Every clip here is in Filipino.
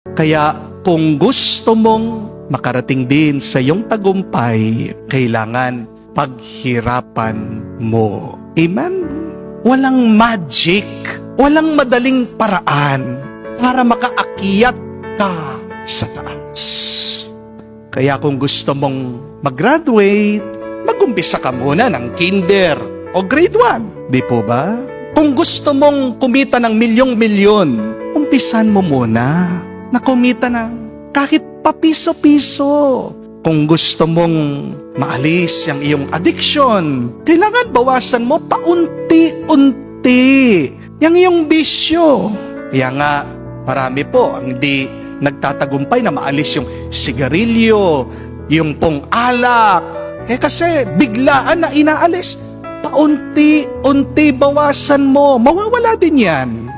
Kaya kung gusto mong makarating din sa iyong tagumpay, kailangan paghirapan mo. Amen? Walang magic, walang madaling paraan para makaakyat ka sa taas. Kaya kung gusto mong mag-graduate, mag-umpisa ka muna ng kinder o grade 1. Di po ba? Kung gusto mong kumita ng milyong-milyon, umpisan mo muna na kumita ng kahit papiso-piso. Kung gusto mong maalis yung iyong addiction, kailangan bawasan mo paunti-unti yung iyong bisyo. Kaya nga, marami po ang di nagtatagumpay na maalis yung sigarilyo, yung pong alak. Kasi biglaan na inaalis. Paunti-unti bawasan mo, mawawala din yan.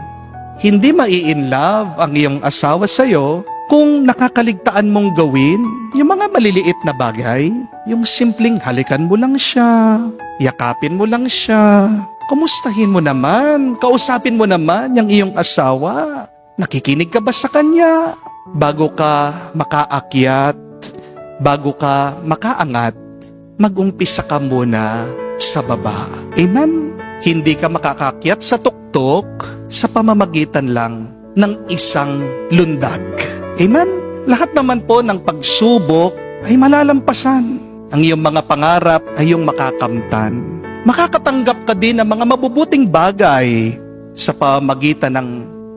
Hindi mai-inlove ang iyong asawa sa'yo kung nakakaligtaan mong gawin yung mga maliliit na bagay, yung simpleng halikan mo lang siya, yakapin mo lang siya, kumustahin mo naman, kausapin mo naman yung iyong asawa. Nakikinig ka ba sa kanya? Bago ka makaakyat, bago ka makaangat, mag-umpisa ka muna sa baba. Amen? Hindi ka makakakyat sa tuktok sa pamamagitan lang ng isang lundag. Amen? Lahat naman po ng pagsubok ay malalampasan. Ang iyong mga pangarap ay iyong makakamtan. Makakatanggap ka din ng mga mabubuting bagay sa pamamagitan ng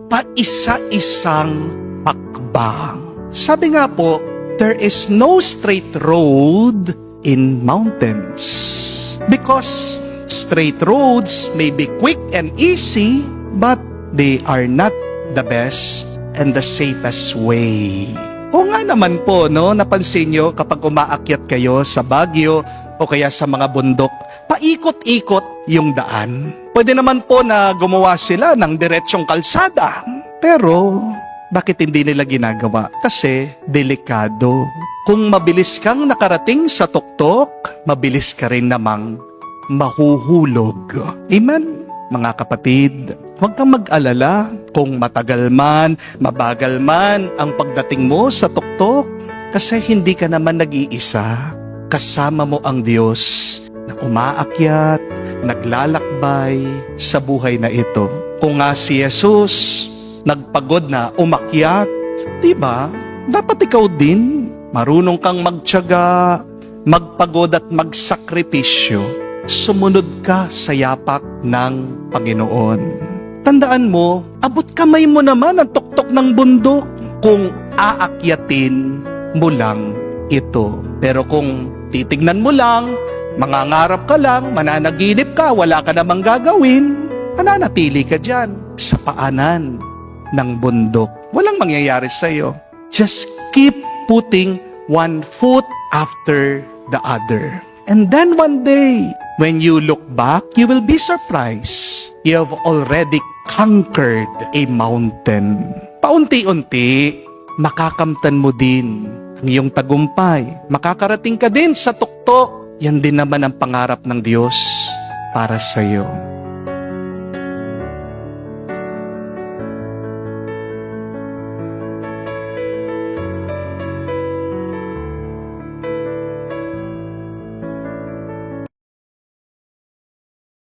paisa-isang hakbang. Sabi nga po, there is no straight road in mountains. Because straight roads may be quick and easy, but they are not the best and the safest way. O nga naman po, no, napansin nyo kapag umaakyat kayo sa Baguio o kaya sa mga bundok, paikot-ikot yung daan. Pwede naman po na gumawa sila ng diretsyong kalsada. Pero, bakit hindi nila ginagawa? Kasi, delikado. Kung mabilis kang nakarating sa tuktok, mabilis ka rin namang mahuhulog. Amen? Mga kapatid, huwag kang mag-alala kung matagal man, mabagal man ang pagdating mo sa tuktok kasi hindi ka naman nag-iisa. Kasama mo ang Diyos na umaakyat, naglalakbay sa buhay na ito. Kung nga si Jesus nagpagod na umakyat, diba? Dapat ikaw din marunong kang magtiyaga, magpagod at magsakripisyo. Sumunod ka sa yapak ng Panginoon. Tandaan mo, abot kamay mo naman ang tuktok ng bundok kung aakyatin mo lang ito. Pero kung titignan mo lang, mangangarap ka lang, mananaginip ka, wala ka namang gagawin, mananatili ka dyan sa paanan ng bundok. Walang mangyayari sa'yo. Just keep putting one foot after the other. And then one day, when you look back, you will be surprised. You have already conquered a mountain. Paunti-unti, makakamtan mo din ang iyong tagumpay. Makakarating ka din sa tuktok. Yan din naman ang pangarap ng Diyos para sa iyo.